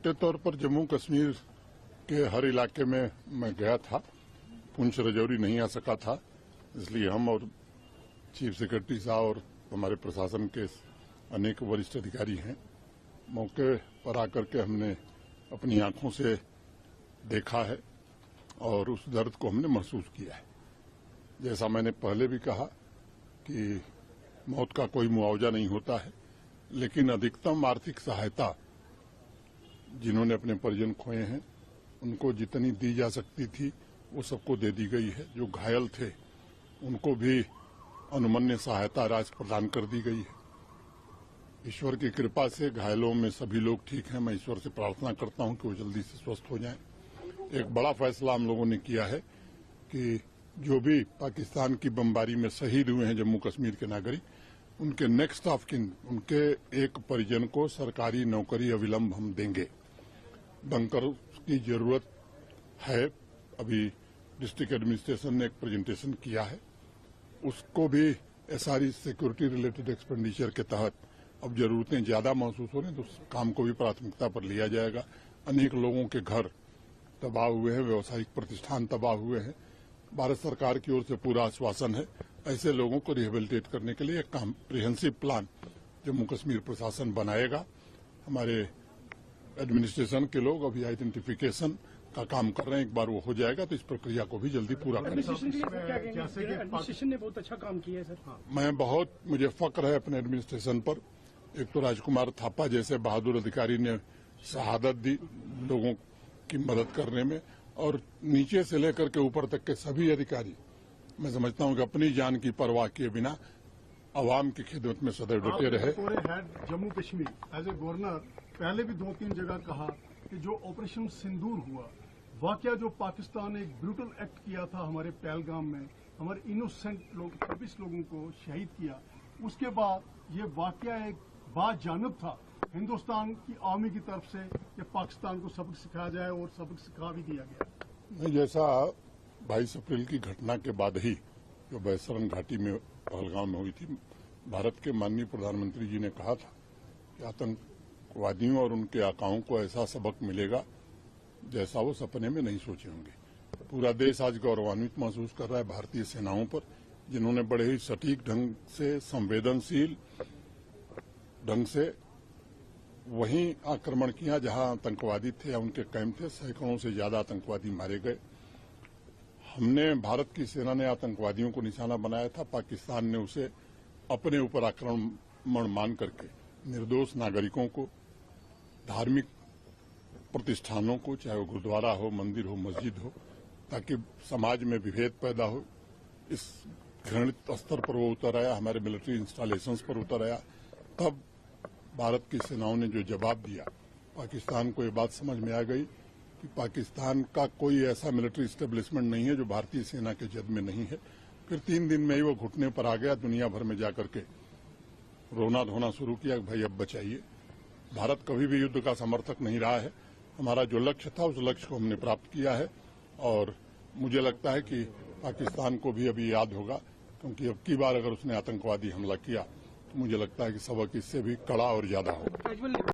मोटे तौर पर जम्मू कश्मीर के हर इलाके में मैं गया था। पुंछ राजौरी नहीं आ सका था, इसलिए हम और चीफ सेक्रेटरी साहब और हमारे प्रशासन के अनेक वरिष्ठ अधिकारी हैं। मौके पर आकर के हमने अपनी आंखों से देखा है और उस दर्द को हमने महसूस किया है। जैसा मैंने पहले भी कहा कि मौत का कोई मुआवजा नहीं होता है, लेकिन अधिकतम आर्थिक सहायता जिन्होंने अपने परिजन खोए हैं उनको जितनी दी जा सकती थी वो सबको दे दी गई है। जो घायल थे उनको भी अनुमन्य सहायता राशि प्रदान कर दी गई है। ईश्वर की कृपा से घायलों में सभी लोग ठीक हैं। मैं ईश्वर से प्रार्थना करता हूं कि वो जल्दी से स्वस्थ हो जाएं। एक बड़ा फैसला हम लोगों ने किया है कि जो भी पाकिस्तान की बमबारी में शहीद हुए हैं जम्मू कश्मीर के नागरिक, उनके नेक्स्ट ऑफ किन, उनके एक परिजन को सरकारी नौकरी अविलंब हम देंगे। बंकर की जरूरत है। अभी डिस्ट्रिक्ट एडमिनिस्ट्रेशन ने एक प्रेजेंटेशन किया है, उसको भी एसआरई सिक्योरिटी रिलेटेड एक्सपेंडिचर के तहत अब जरूरतें ज्यादा महसूस हो रही हैं तो उस काम को भी प्राथमिकता पर लिया जाएगा। अनेक लोगों के घर तबाह हुए हैं, व्यावसायिक प्रतिष्ठान तबाह हुए हैं। भारत सरकार की ओर से पूरा आश्वासन है ऐसे लोगों को रिहेबिलिटेट करने के लिए एक कॉम्प्रिहेंसिव प्लान जम्मू कश्मीर प्रशासन बनाएगा। हमारे एडमिनिस्ट्रेशन के लोग अभी आइडेंटिफिकेशन का काम कर रहे हैं। एक बार वो हो जाएगा तो इस प्रक्रिया को भी जल्दी पूरा करेंगे। एडमिनिस्ट्रेशन ने बहुत अच्छा काम किया है सर। मुझे फक्र है अपने एडमिनिस्ट्रेशन पर। एक तो राजकुमार थापा जैसे बहादुर अधिकारी ने शहादत दी लोगों की मदद करने में, और नीचे से लेकर के ऊपर तक के सभी अधिकारी, मैं समझता हूं कि अपनी जान की परवाह किए बिना अवाम की खिदमत में सदैव डटे रहे। Jammu Kashmir as a governor पहले भी 2-3 जगह कहा कि जो ऑपरेशन सिंदूर हुआ, वाकया जो पाकिस्तान ने एक ब्रूटल एक्ट किया था हमारे पहलगाम में, हमारे इनोसेंट लोग 26 लोगों को शहीद किया, उसके बाद ये वाकया एक बाजानिब था हिंदुस्तान की आर्मी की तरफ से कि पाकिस्तान को सबक सिखाया जाए और सबक सिखा भी दिया गया। जैसा 22 अप्रैल की घटना के बाद ही जो बैसरन घाटी में पहलगाम में हुई थी, भारत के माननीय प्रधानमंत्री जी ने कहा था कि आतंकवादियों और उनके आकाओं को ऐसा सबक मिलेगा जैसा वो सपने में नहीं सोचे होंगे। पूरा देश आज गौरवान्वित महसूस कर रहा है भारतीय सेनाओं पर, जिन्होंने बड़े ही सटीक ढंग से, संवेदनशील ढंग से वहीं आक्रमण किया जहां आतंकवादी थे या उनके कैंप थे। सैकड़ों से ज्यादा आतंकवादी मारे गए। भारत की सेना ने आतंकवादियों को निशाना बनाया था, पाकिस्तान ने उसे अपने ऊपर आक्रमण मान करके निर्दोष नागरिकों को, धार्मिक प्रतिष्ठानों को, चाहे वो गुरुद्वारा हो, मंदिर हो, मस्जिद हो, ताकि समाज में विभेद पैदा हो, इस घृणित स्तर पर वो उतर आया, हमारे मिलिट्री इंस्टॉलेशंस पर उतर आया। तब भारत की सेनाओं ने जो जवाब दिया, पाकिस्तान को ये बात समझ में आ गई कि पाकिस्तान का कोई ऐसा मिलिट्री एस्टेब्लिशमेंट नहीं है जो भारतीय सेना के जद में नहीं है। फिर 3 दिन में ही वो घुटने पर आ गया, दुनिया भर में जाकर के रोना धोना शुरू किया कि भाई अब बचाइए। भारत कभी भी युद्ध का समर्थक नहीं रहा है। हमारा जो लक्ष्य था उस लक्ष्य को हमने प्राप्त किया है, और मुझे लगता है कि पाकिस्तान को भी अभी याद होगा, क्योंकि अब की बार अगर उसने आतंकवादी हमला किया तो मुझे लगता है कि सबक इससे भी कड़ा और ज्यादा होगा।